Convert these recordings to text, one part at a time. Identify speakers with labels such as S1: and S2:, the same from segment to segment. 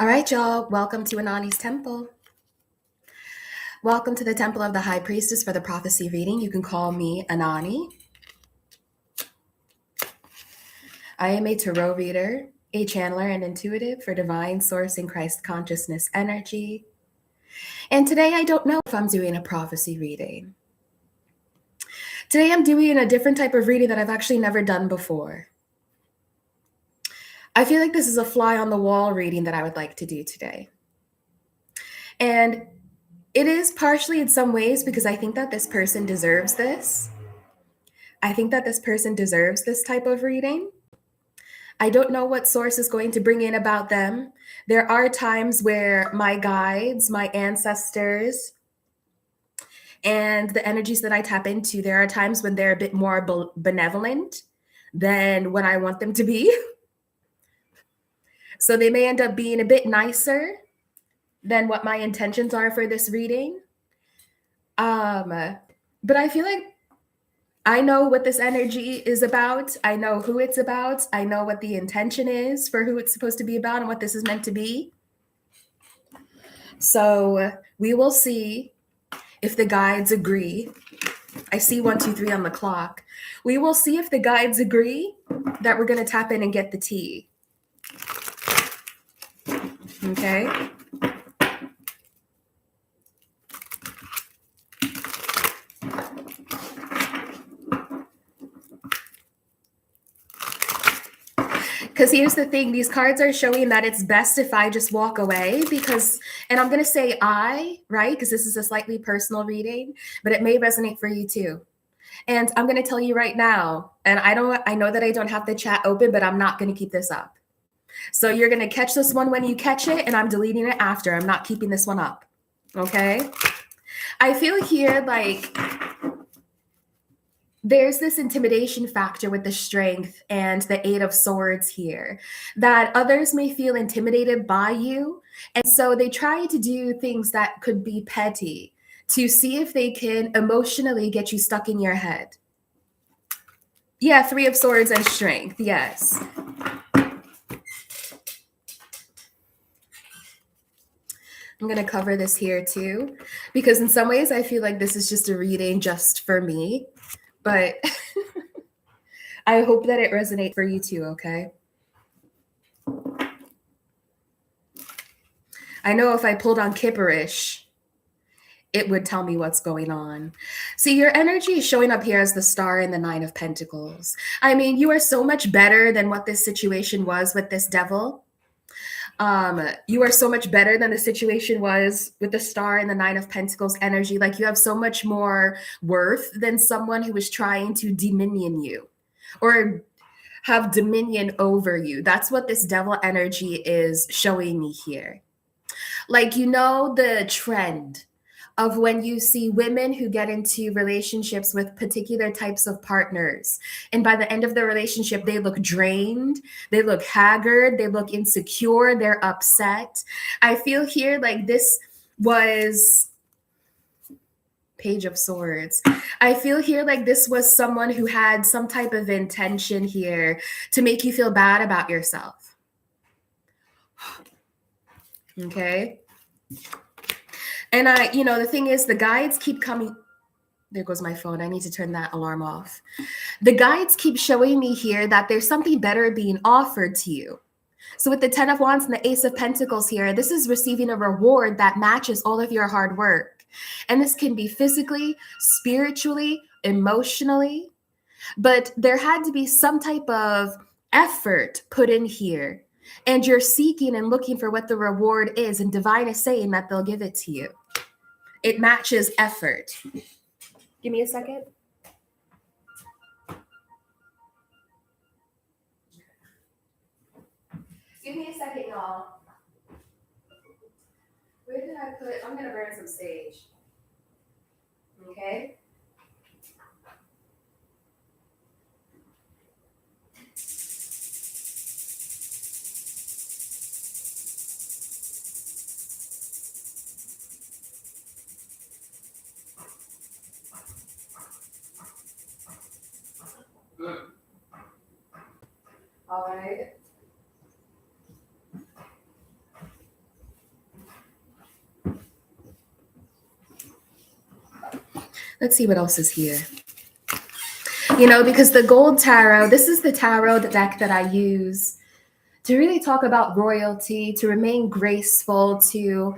S1: All right, y'all. Welcome to Anonnie's Temple. Welcome to the Temple of the High Priestess for the prophecy reading. You can call me Anonnie. I am a tarot reader, a channeler, and intuitive for divine source and Christ consciousness energy. And today I don't know if I'm doing a prophecy reading. Today I'm doing a different type of reading that I've actually never done before. I feel like this is a fly on the wall reading that I would like to do today. And it is partially in some ways because I think that this person deserves this. I think that this person deserves this type of reading. I don't know what source is going to bring in about them. There are times where my guides, my ancestors, and the energies that I tap into, there are times when they're a bit more benevolent than what I want them to be. So they may end up being a bit nicer than what my intentions are for this reading. But I feel like I know what this energy is about. I know who it's about. I know what the intention is for who it's supposed to be about and what this is meant to be. So we will see if the guides agree. I see 1, 2, 3 on the clock. We will see if the guides agree that we're going to tap in and get the tea. Okay. Because here's the thing, these cards are showing that it's best if I just walk away because, and I'm going to say right? Because this is a slightly personal reading, but it may resonate for you too. And I'm going to tell you right now, and I know that I don't have the chat open, but I'm not going to keep this up. So you're going to catch this one when you catch it, and I'm deleting it after. I'm not keeping this one up. Okay? I feel here like there's this intimidation factor with the strength and the 8 of swords here that others may feel intimidated by you. And so they try to do things that could be petty to see if they can emotionally get you stuck in your head. Yeah, 3 of swords and strength. Yes. I'm going to cover this here too, because in some ways I feel like this is just a reading just for me, but I hope that it resonates for you too, okay? I know if I pulled on Kipperish, it would tell me what's going on. See, your energy is showing up here as the star in the 9 of Pentacles. I mean, you are so much better than what this situation was with this devil. You are so much better than the situation was with the star and the 9 of Pentacles energy. Like you have so much more worth than someone who is trying to dominion you or have dominion over you. That's what this devil energy is showing me here. Like, you know, the trend of when you see women who get into relationships with particular types of partners. And by the end of the relationship, they look drained, they look haggard, they look insecure, they're upset. I feel here like this was Page of Swords. I feel here like this was someone who had some type of intention here to make you feel bad about yourself. Okay. And the thing is, the guides keep coming. There goes my phone. I need to turn that alarm off. The guides keep showing me here that there's something better being offered to you. So with the 10 of Wands and the Ace of Pentacles here, this is receiving a reward that matches all of your hard work. And this can be physically, spiritually, emotionally. But there had to be some type of effort put in here. And you're seeking and looking for what the reward is. And divine is saying that they'll give it to you. It matches effort. Give me a second. Give me a second, y'all. Where did I put? I'm going to burn some sage. Okay. All right. Let's see what else is here. You know, because the gold tarot, this is the tarot deck that I use to really talk about royalty, to remain graceful, to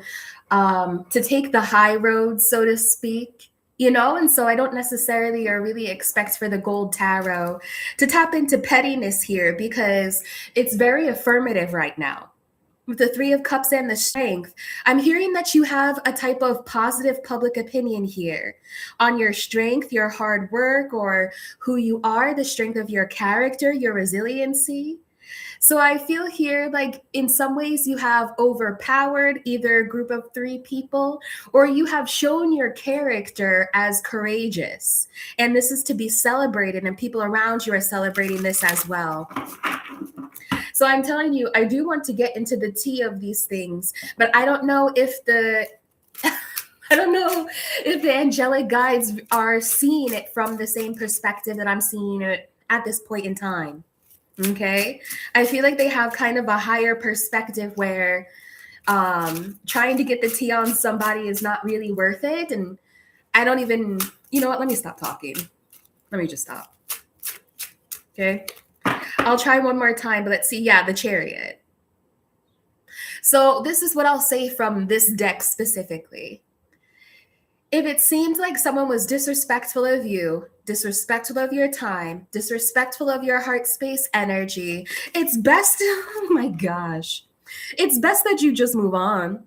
S1: take the high road, so to speak. You know, and so I don't necessarily or really expect for the gold tarot to tap into pettiness here because it's very affirmative right now. With the Three of Cups and the Strength, I'm hearing that you have a type of positive public opinion here on your strength, your hard work, or who you are, the strength of your character, your resiliency. So I feel here like in some ways you have overpowered either a group of three people or you have shown your character as courageous. And this is to be celebrated, and people around you are celebrating this as well. So I'm telling you, I do want to get into the tea of these things, but I don't know if the I don't know if the angelic guides are seeing it from the same perspective that I'm seeing it at this point in time. Okay. I feel like they have kind of a higher perspective where trying to get the tea on somebody is not really worth it. And I don't even, you know what? Let me stop talking. Let me just stop. Okay. I'll try one more time, but let's see. Yeah, the Chariot. So this is what I'll say from this deck specifically. If it seems like someone was disrespectful of you, disrespectful of your time, disrespectful of your heart space energy, it's best, oh my gosh, it's best that you just move on.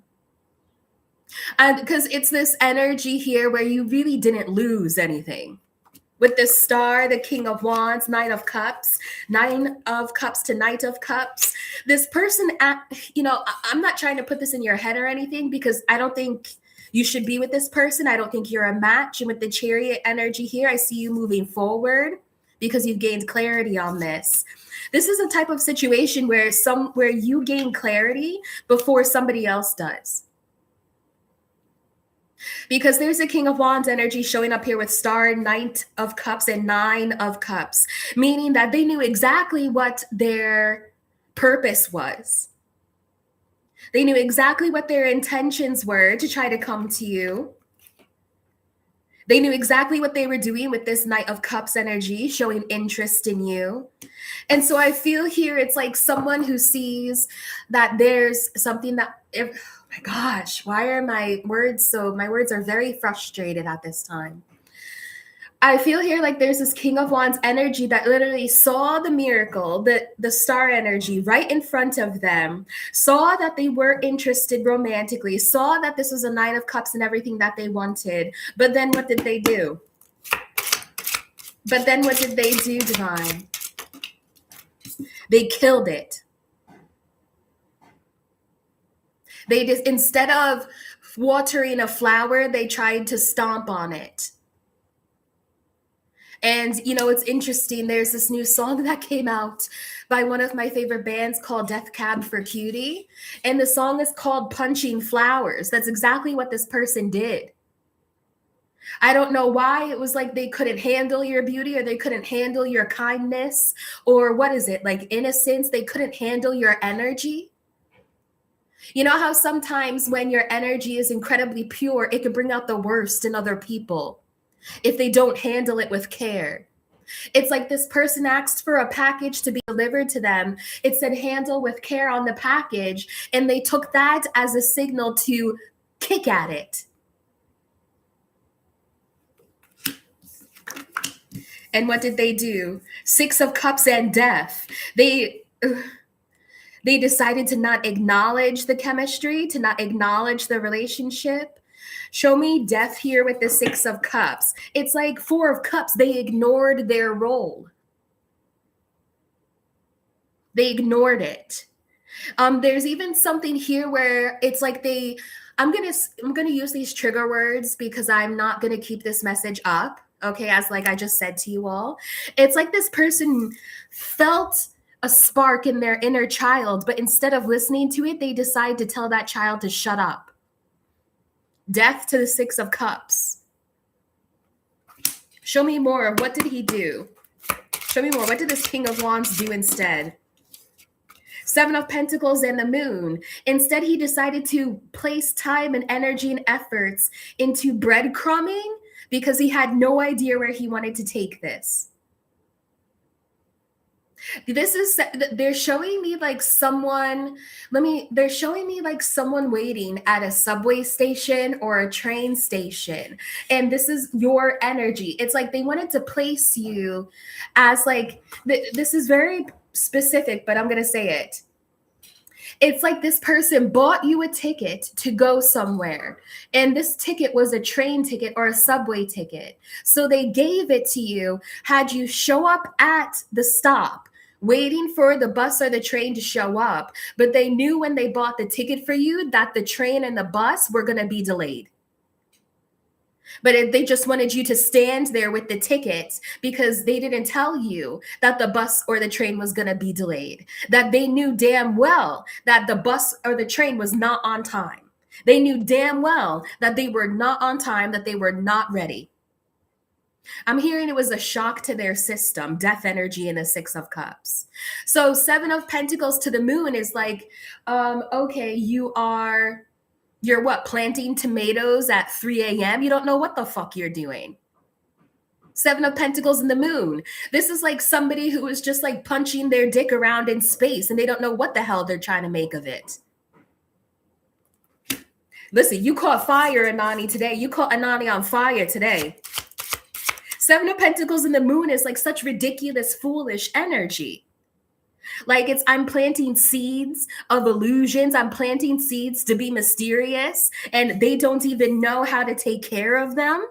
S1: And because it's this energy here where you really didn't lose anything. With the Star, the King of Wands, Nine of Cups to Knight of Cups. This person, you know, I'm not trying to put this in your head or anything because I don't think you should be with this person. I don't think you're a match. And with the Chariot energy here, I see you moving forward because you've gained clarity on this. This is a type of situation where you gain clarity before somebody else does. Because there's a King of Wands energy showing up here with Star, Knight of Cups, and Nine of Cups, meaning that they knew exactly what their purpose was. They knew exactly what their intentions were to try to come to you. They knew exactly what they were doing with this Knight of Cups energy, showing interest in you. And so I feel here it's like someone who sees that there's something that, oh my gosh, why are my words are very frustrated at this time. I feel here like there's this King of Wands energy that literally saw the miracle, the Star energy right in front of them, saw that they were interested romantically, saw that this was a Nine of Cups and everything that they wanted. But then what did they do? Divine? They killed it. They just, instead of watering a flower, they tried to stomp on it. And, you know, it's interesting. There's this new song that came out by one of my favorite bands called Death Cab for Cutie. And the song is called Punching Flowers. That's exactly what this person did. I don't know why. It was like they couldn't handle your beauty, or they couldn't handle your kindness, or what is it, like innocence? They couldn't handle your energy. You know how sometimes when your energy is incredibly pure, it can bring out the worst in other people if they don't handle it with care. It's like this person asked for a package to be delivered to them. It said handle with care on the package, and they took that as a signal to kick at it. And what did they do? Six of Cups and Death. They decided to not acknowledge the chemistry, to not acknowledge the relationship. Show me Death here with the Six of Cups. It's like Four of Cups. They ignored their role. They ignored it. There's even something here where it's like I'm gonna use these trigger words because I'm not gonna keep this message up. Okay, as like I just said to you all, it's like this person felt a spark in their inner child, but instead of listening to it, they decide to tell that child to shut up. Death to the Six of Cups. Show me more. What did he do? Show me more. What did this King of Wands do instead? Seven of Pentacles and the Moon. Instead, he decided to place time and energy and efforts into breadcrumbing because he had no idea where he wanted to take this. This is, they're showing me like someone, they're showing me like someone waiting at a subway station or a train station. And this is your energy. It's like they wanted to place you as like, this is very specific, but I'm going to say it. It's like this person bought you a ticket to go somewhere, and this ticket was a train ticket or a subway ticket. So they gave it to you, had you show up at the stop, waiting for the bus or the train to show up. But they knew when they bought the ticket for you that the train and the bus were going to be delayed. But they just wanted you to stand there with the tickets because they didn't tell you that the bus or the train was going to be delayed, that they knew damn well that the bus or the train was not on time. They knew damn well that they were not on time, that they were not ready. I'm hearing it was a shock to their system, death energy in the Six of Cups. So Seven of Pentacles to the Moon is like, okay, you're what, planting tomatoes at 3 a.m.? You don't know what the fuck you're doing. Seven of Pentacles in the Moon. This is like somebody who is just like punching their dick around in space and they don't know what the hell they're trying to make of it. Listen, you caught fire, Anonnie, today. You caught Anonnie on fire today. Seven of Pentacles in the Moon is like such ridiculous, foolish energy. Like I'm planting seeds of illusions. I'm planting seeds to be mysterious, and they don't even know how to take care of them.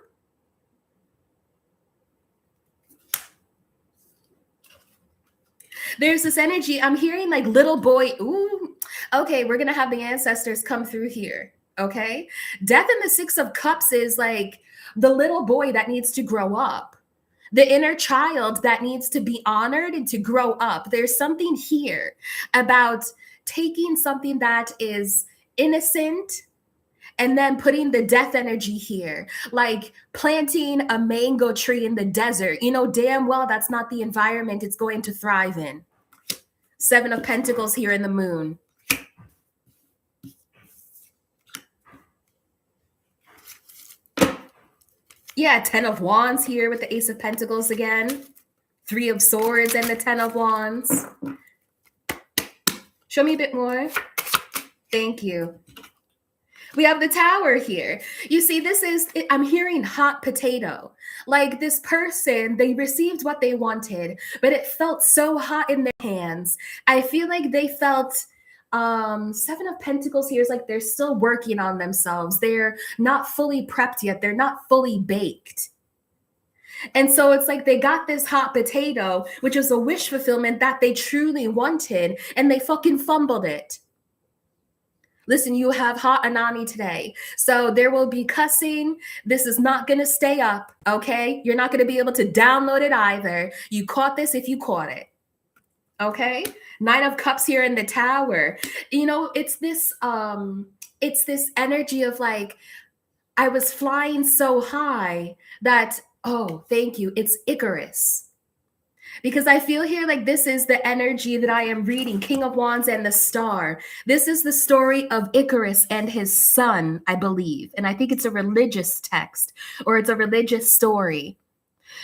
S1: There's this energy. I'm hearing like little boy. Ooh, okay, we're going to have the ancestors come through here. Okay. Death in the Six of Cups is like the little boy that needs to grow up. The inner child that needs to be honored and to grow up. There's something here about taking something that is innocent and then putting the death energy here, like planting a mango tree in the desert. You know damn well that's not the environment it's going to thrive in. Seven of Pentacles here in the Moon. Yeah, Ten of Wands here with the Ace of Pentacles again. Three of Swords and the Ten of Wands. Show me a bit more. Thank you. We have the Tower here. You see, this is, I'm hearing hot potato. Like this person, they received what they wanted, but it felt so hot in their hands. I feel like they felt, Seven of Pentacles here is like they're still working on themselves. They're not fully prepped yet. They're not fully baked. And so it's like they got this hot potato, which is a wish fulfillment that they truly wanted, and they fucking fumbled it. Listen, you have hot Anonnie today. So there will be cussing. This is not going to stay up, okay? You're not going to be able to download it either. You caught this if you caught it. Okay? Nine of Cups here in the Tower. You know, it's this energy of like, I was flying so high that, oh, thank you. It's Icarus. Because I feel here like this is the energy that I am reading, King of Wands and the Star. This is the story of Icarus and his son, I believe. And I think it's a religious text, or it's a religious story,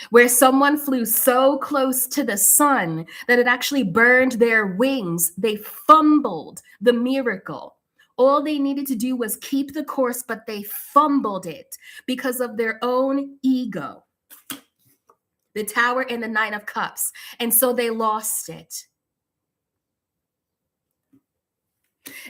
S1: where someone flew so close to the sun that it actually burned their wings. They fumbled the miracle. All they needed to do was keep the course, but they fumbled it because of their own ego. The Tower and the Nine of Cups. And so they lost it.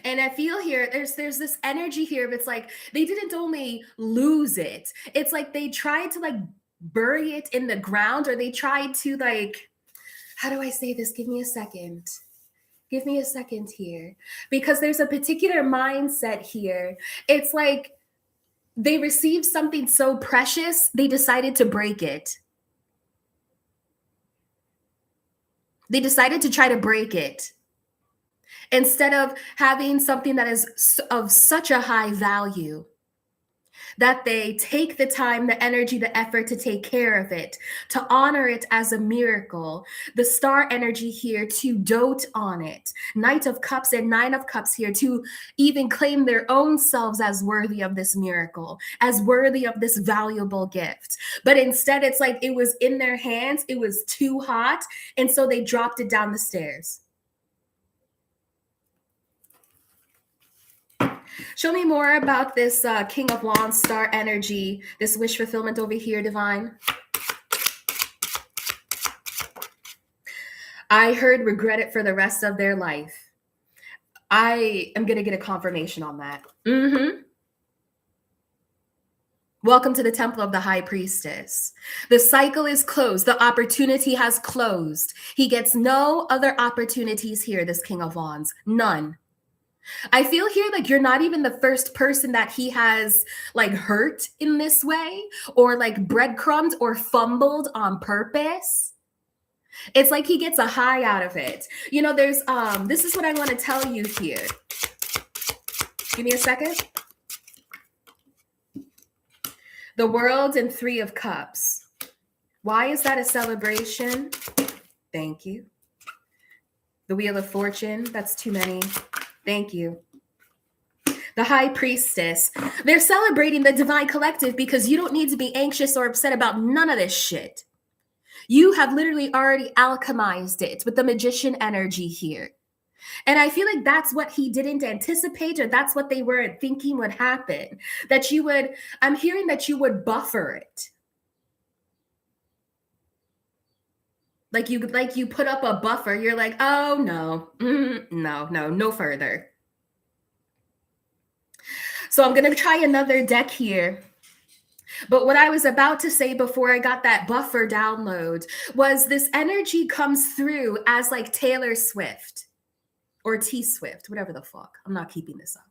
S1: And I feel here, there's this energy here. It's like they didn't only lose it. It's like they tried to like bury it in the ground, or they tried to like, how do I say this? Give me a second. Give me a second here. Because there's a particular mindset here. It's like they received something so precious, they decided to break it. They decided to try to break it instead of having something that is of such a high value. that they take the time, the energy, the effort to take care of it, to honor it as a miracle. The star energy here to dote on it. Knight of Cups and Nine of Cups here to even claim their own selves as worthy of this miracle, as worthy of this valuable gift. But instead, it's like it was in their hands, it was too hot, and so they dropped it down the stairs. Show me more about this King of Wands star energy, this wish fulfillment over here, Divine. I heard regret it for the rest of their life. I am going to get a confirmation on that. Welcome to the Temple of the High Priestess. The cycle is closed. The opportunity has closed. He gets no other opportunities here, this King of Wands. None. I feel here like you're not even the first person that he has like hurt in this way, or like breadcrumbed or fumbled on purpose. It's like he gets a high out of it. You know, there's this is what I want to tell you here. Give me a second. The World and Three of Cups. Why is that a celebration? Thank you. The Wheel of Fortune. That's too many. Thank you. The High Priestess. They're celebrating the Divine Collective because you don't need to be anxious or upset about none of this shit. You have literally already alchemized it with the Magician energy here. And I feel like that's what he didn't anticipate, or that's what they weren't thinking would happen. That you would, I'm hearing that you would buffer it. Like you put up a buffer. You're like, oh no, no further. So I'm going to try another deck here. But what I was about to say before I got that buffer download was this energy comes through as like Taylor Swift or T Swift, whatever the fuck. I'm not keeping this up.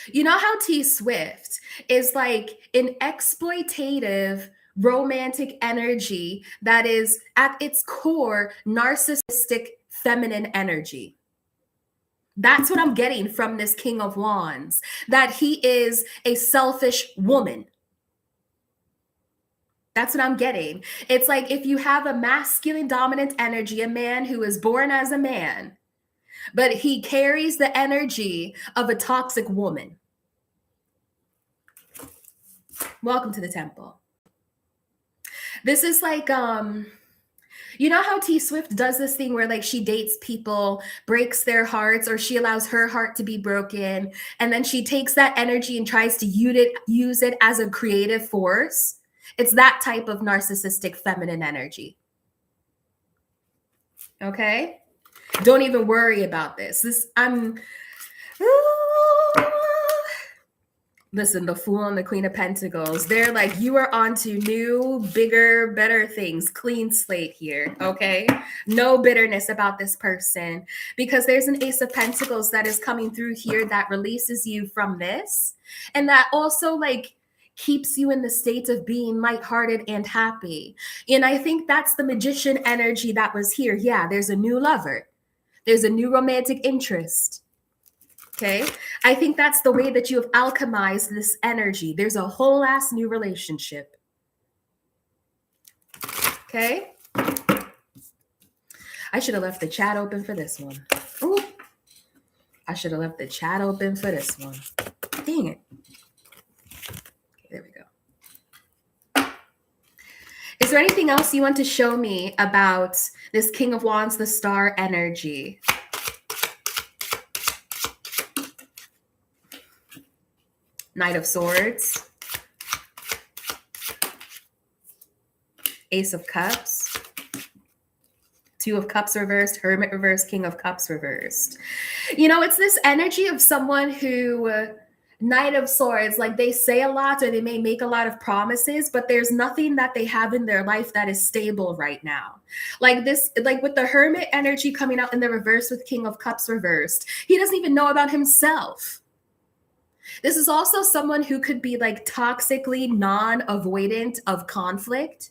S1: You know how T Swift is like an exploitative romantic energy that is at its core narcissistic feminine energy. That's what I'm getting from this King of Wands, that he is a selfish woman. That's what I'm getting. It's like if you have a masculine dominant energy, a man who is born as a man, but he carries the energy of a toxic woman. Welcome to the temple. This is like, you know how T Swift does this thing where like she dates people, breaks their hearts, or she allows her heart to be broken, and then she takes that energy and tries to use it as a creative force? It's that type of narcissistic feminine energy. Okay? Don't even worry about this. Listen, the Fool and the Queen of Pentacles, they're like, you are on to new, bigger, better things. Clean slate here, okay? No bitterness about this person, because there's an Ace of Pentacles that is coming through here that releases you from this, and that also like keeps you in the state of being lighthearted and happy. And I think that's the Magician energy that was here. Yeah, there's a new lover. There's a new romantic interest. Okay, I think that's the way that you have alchemized this energy. There's a whole ass new relationship. Okay, I should have left the chat open for this one. Ooh, I should have left the chat open for this one. Dang it. Okay, there we go. Is there anything else you want to show me about this King of Wands, the star energy? Knight of Swords, Ace of Cups, Two of Cups reversed, Hermit reversed, King of Cups reversed. You know, it's this energy of someone who, Knight of Swords, like they say a lot or they may make a lot of promises, but there's nothing that they have in their life that is stable right now. Like this, like with the Hermit energy coming out in the reverse with King of Cups reversed, he doesn't even know about himself. This is also someone who could be like toxically non-avoidant of conflict.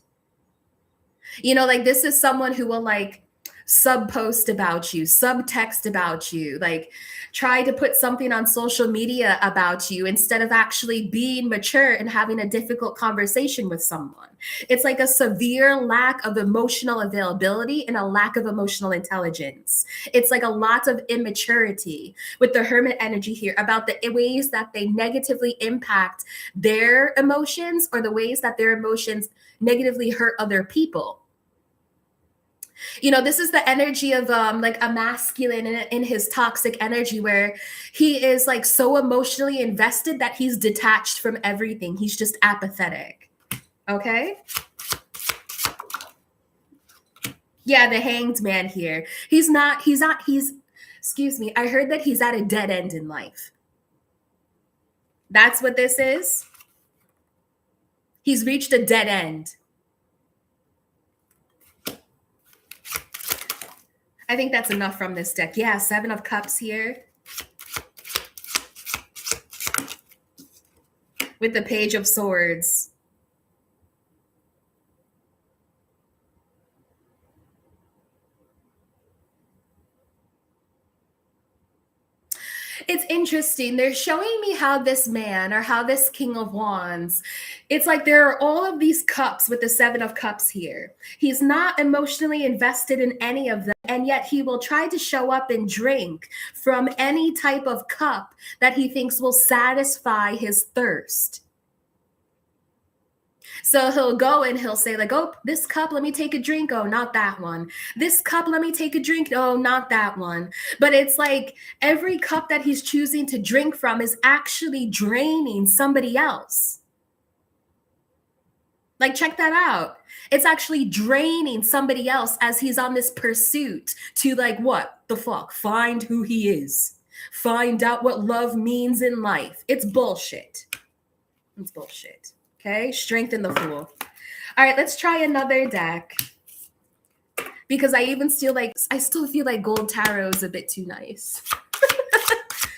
S1: You know, like this is someone who will like sub post about you, subtext about you, like try to put something on social media about you instead of actually being mature and having a difficult conversation with someone. It's like a severe lack of emotional availability and a lack of emotional intelligence. It's like a lot of immaturity with the hermit energy here about the ways that they negatively impact their emotions or the ways that their emotions negatively hurt other people. This is the energy of like a masculine in his toxic energy, where he is like so emotionally invested that he's detached from everything. He's just apathetic. Okay. Yeah, the hanged man here. He's excuse me, I heard that he's at a dead end in life. That's what this is. He's reached a dead end. I think that's enough from this deck. Yeah, 7 of Cups here. With the Page of Swords. It's interesting. They're showing me how this man or how this King of Wands, it's like there are all of these cups with the 7 of Cups here. He's not emotionally invested in any of them, and yet he will try to show up and drink from any type of cup that he thinks will satisfy his thirst. So he'll go and he'll say like, oh, this cup, let me take a drink. Oh, not that one. This cup, let me take a drink. Oh, not that one. But it's like every cup that he's choosing to drink from is actually draining somebody else. Like, check that out. It's actually draining somebody else as he's on this pursuit to like, what the fuck? Find who he is. Find out what love means in life. It's bullshit. It's bullshit. Okay, Strength in the Fool. All right, let's try another deck. Because I still feel like Gold Tarot is a bit too nice.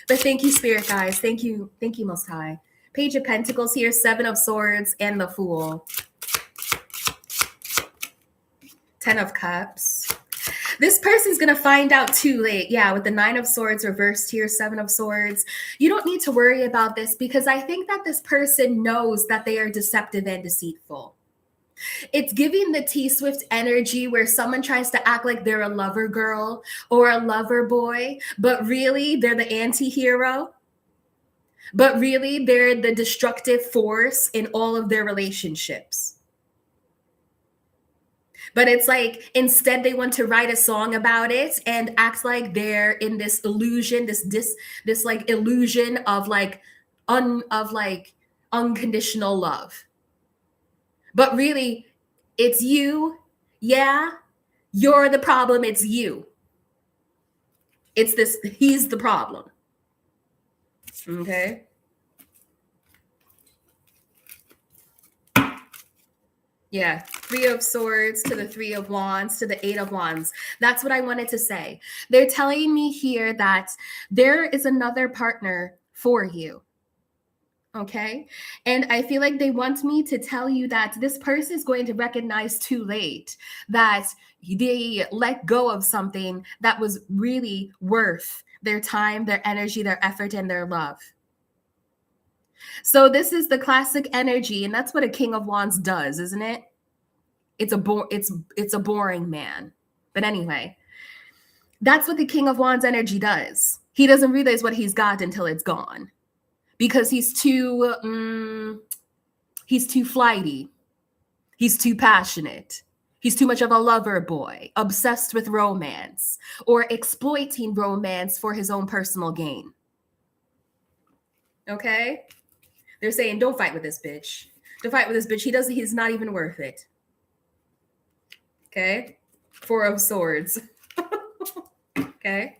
S1: But thank you, Spirit guys. Thank you, Most High. Page of Pentacles here, 7 of Swords, and the Fool. 10 of Cups. This person's going to find out too late. Yeah, with the 9 of Swords reversed here, 7 of Swords. You don't need to worry about this because I think that this person knows that they are deceptive and deceitful. It's giving the T-Swift energy where someone tries to act like they're a lover girl or a lover boy, but really they're the anti-hero. But really they're the destructive force in all of their relationships. But it's like instead they want to write a song about it and act like they're in this illusion, this like illusion of like unconditional love. But really, it's you. Yeah, you're the problem. It's you. It's this. He's the problem. Okay. Yeah, 3 of Swords to the 3 of Wands to the 8 of Wands. That's what I wanted to say. They're telling me here that there is another partner for you. Okay. And I feel like they want me to tell you that this person is going to recognize too late that they let go of something that was really worth their time, their energy, their effort, and their love. So this is the classic energy, and that's what a King of Wands does, isn't it? It's a boring man. But anyway, that's what the King of Wands energy does. He doesn't realize what he's got until it's gone. Because he's too flighty. He's too passionate. He's too much of a lover boy, obsessed with romance or exploiting romance for his own personal gain. Okay? They're saying, don't fight with this bitch. Don't fight with this bitch. He's not even worth it. Okay? 4 of Swords. Okay?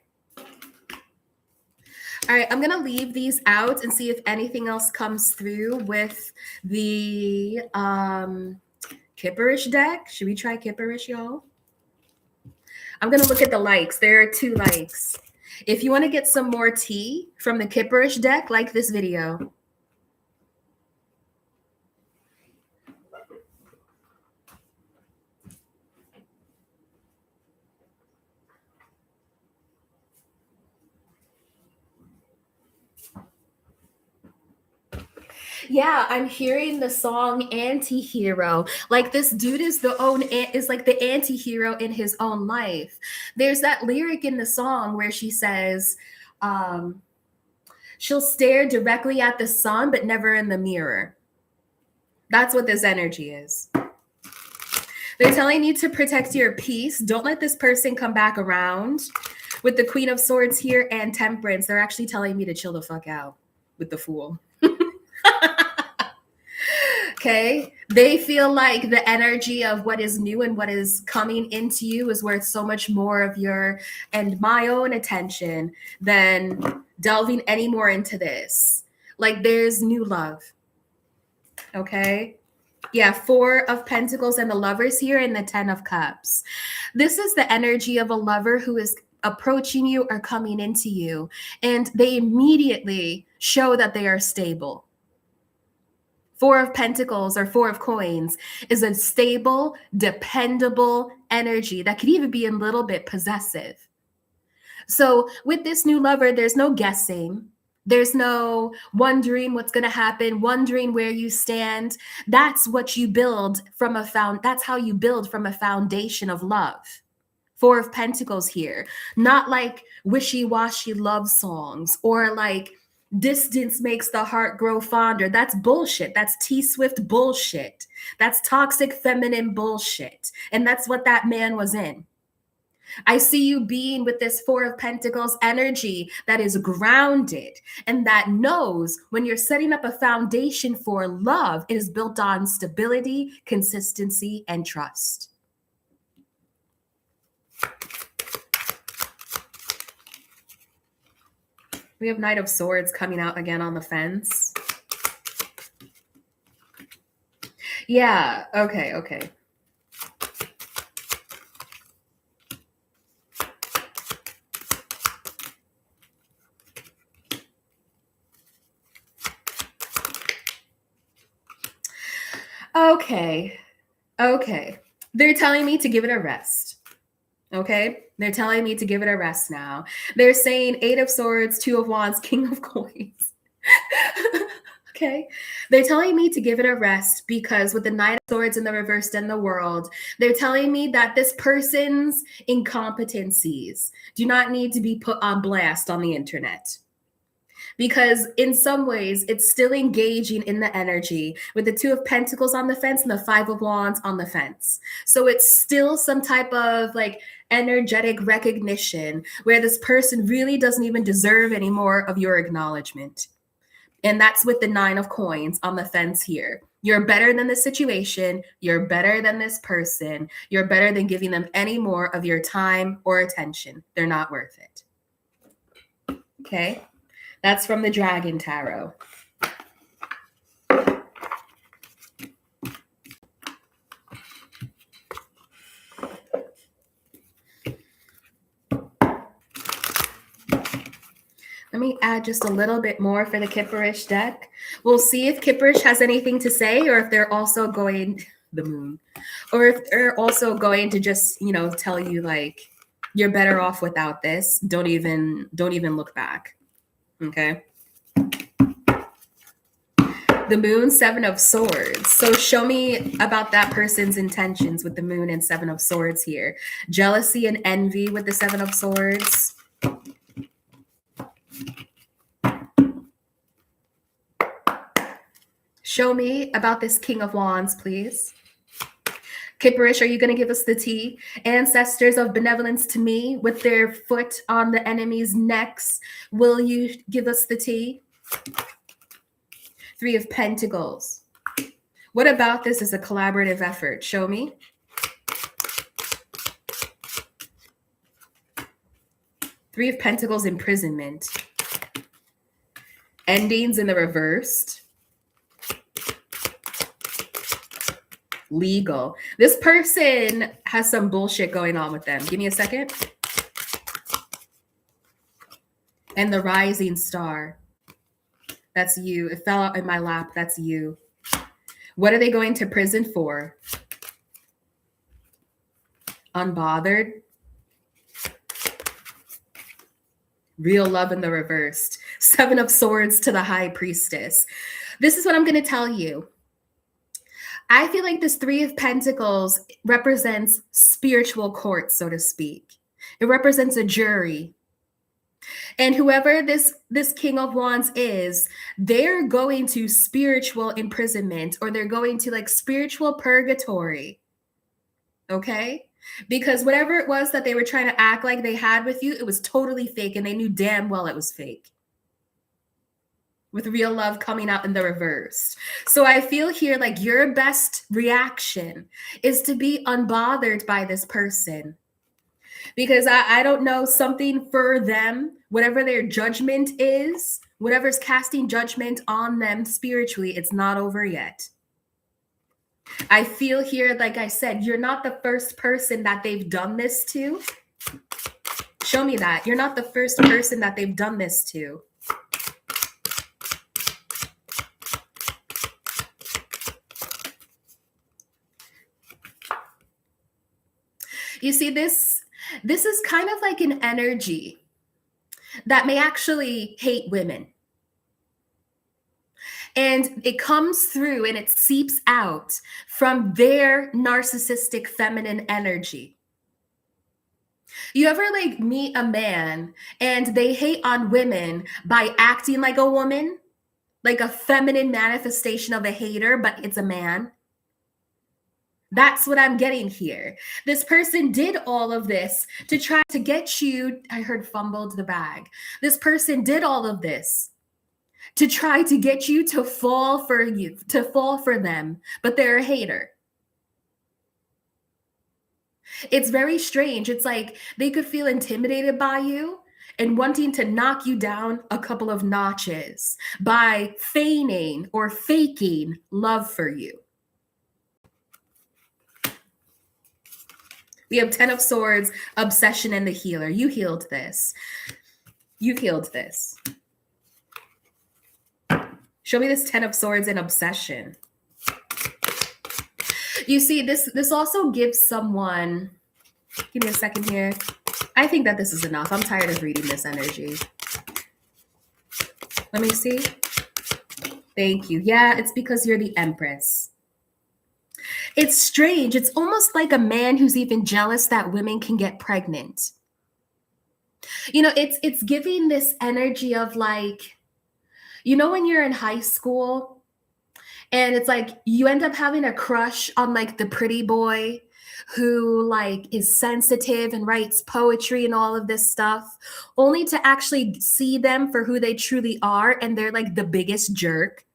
S1: All right, I'm going to leave these out and see if anything else comes through with the Kipperish deck. Should we try Kipperish, y'all? I'm going to look at the likes. There are 2 likes. If you want to get some more tea from the Kipperish deck, like this video. Yeah, I'm hearing the song anti-hero. Like this dude is like the anti-hero in his own life. There's that lyric in the song where she says, um, she'll stare directly at the sun, but never in the mirror. That's what this energy is. They're telling you to protect your peace. Don't let this person come back around. With the Queen of Swords here and Temperance, they're actually telling me to chill the fuck out with the Fool. Okay. They feel like the energy of what is new and what is coming into you is worth so much more of your and my own attention than delving any more into this. Like there's new love. Okay. Yeah, Four of Pentacles and the Lovers here and the Ten of Cups. This is the energy of a lover who is approaching you or coming into you, and they immediately show that they are stable. Four of Pentacles or Four of Coins is a stable, dependable energy that could even be a little bit possessive. So with this new lover, there's no guessing. There's no wondering what's going to happen, wondering where you stand. That's what you build from that's how you build from a foundation of love. Four of Pentacles here, not like wishy-washy love songs or like distance makes the heart grow fonder. That's bullshit. That's T-Swift bullshit. That's toxic feminine bullshit. And that's what that man was in. I see you being with this Four of Pentacles energy that is grounded and that knows when you're setting up a foundation for love, it is built on stability, consistency, and trust. We have Knight of Swords coming out again on the fence. Yeah, okay. Okay. They're telling me to give it a rest. Okay. They're telling me to give it a rest now. They're saying Eight of Swords, Two of Wands, King of Coins. Okay. They're telling me to give it a rest because with the Knight of Swords in the reversed in the world, they're telling me that this person's incompetencies do not need to be put on blast on the internet. Because in some ways, it's still engaging in the energy with the Two of Pentacles on the fence and the Five of Wands on the fence. So it's still some type of like energetic recognition where this person really doesn't even deserve any more of your acknowledgement. And that's with the Nine of Coins on the fence here. You're better than the situation. You're better than this person. You're better than giving them any more of your time or attention. They're not worth it. Okay. That's from the Dragon Tarot. Let me add just a little bit more for the Kipperish deck. We'll see if Kipperish has anything to say or if they're also going, the moon, or if they're also going to just, tell you like, you're better off without this. Don't even look back. Okay. The moon, Seven of Swords. So show me about that person's intentions with the moon and Seven of Swords here. Jealousy and envy with the Seven of Swords. Show me about this King of Wands, please. Kipperish, are you going to give us the tea? Ancestors of benevolence to me with their foot on the enemy's necks. Will you give us the tea? Three of Pentacles. What about this is a collaborative effort? Show me. Three of Pentacles, imprisonment. Endings in the reversed. Legal. This person has some bullshit going on with them. Give me a second. And the rising star. That's you. It fell out in my lap. That's you. What are they going to prison for? Unbothered. Real love in the reversed. Seven of Swords to the High Priestess. This is what I'm going to tell you. I feel like this Three of Pentacles represents spiritual court, so to speak. It represents a jury. And whoever this King of Wands is, they're going to spiritual imprisonment, or they're going to like spiritual purgatory. Okay? Because whatever it was that they were trying to act like they had with you, it was totally fake, and they knew damn well it was fake. With real love coming out in the reverse. So I feel here like your best reaction is to be unbothered by this person. Because I don't know, something for them, whatever their judgment is, whatever's casting judgment on them spiritually, it's not over yet. I feel here, like I said, you're not the first person that they've done this to. Show me that. You're not the first person that they've done this to. You see, this is kind of like an energy that may actually hate women. And it comes through and it seeps out from their narcissistic feminine energy. You ever like meet a man and they hate on women by acting like a woman, like a feminine manifestation of a hater, but it's a man? That's what I'm getting here. This person did all of this to try to get you. I heard fumbled the bag. This person did all of this to try to get you to fall for them, but they're a hater. It's very strange. It's like they could feel intimidated by you and wanting to knock you down a couple of notches by feigning or faking love for you. We have Ten of Swords, obsession, and the healer. You healed this. You healed this. Show me this Ten of Swords and obsession. You see, this also gives someone, give me a second here. I think that this is enough. I'm tired of reading this energy. Let me see. Thank you. Yeah, it's because you're the Empress. It's strange. It's almost like a man who's even jealous that women can get pregnant. You know, it's giving this energy of like, you know, when you're in high school and it's like you end up having a crush on like the pretty boy who like is sensitive and writes poetry and all of this stuff, only to actually see them for who they truly are, and they're like the biggest jerk.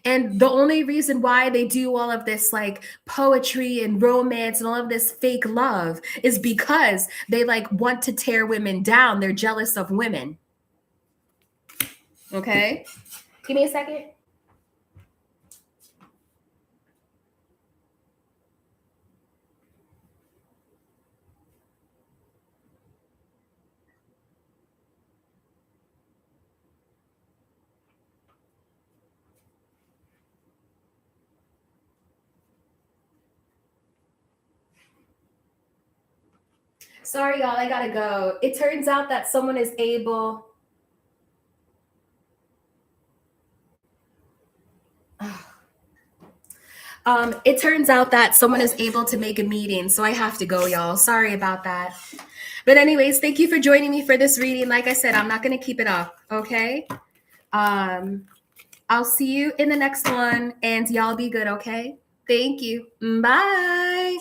S1: And the only reason why they do all of this like poetry and romance and all of this fake love is because they like want to tear women down. They're jealous of women. Okay? Give me a second. Sorry, y'all, I gotta go. It turns out that someone is able. It turns out that someone is able to make a meeting, so I have to go, y'all. Sorry about that. But anyways, thank you for joining me for this reading. Like I said, I'm not going to keep it up, okay? I'll see you in the next one, and y'all be good, okay? Thank you. Bye.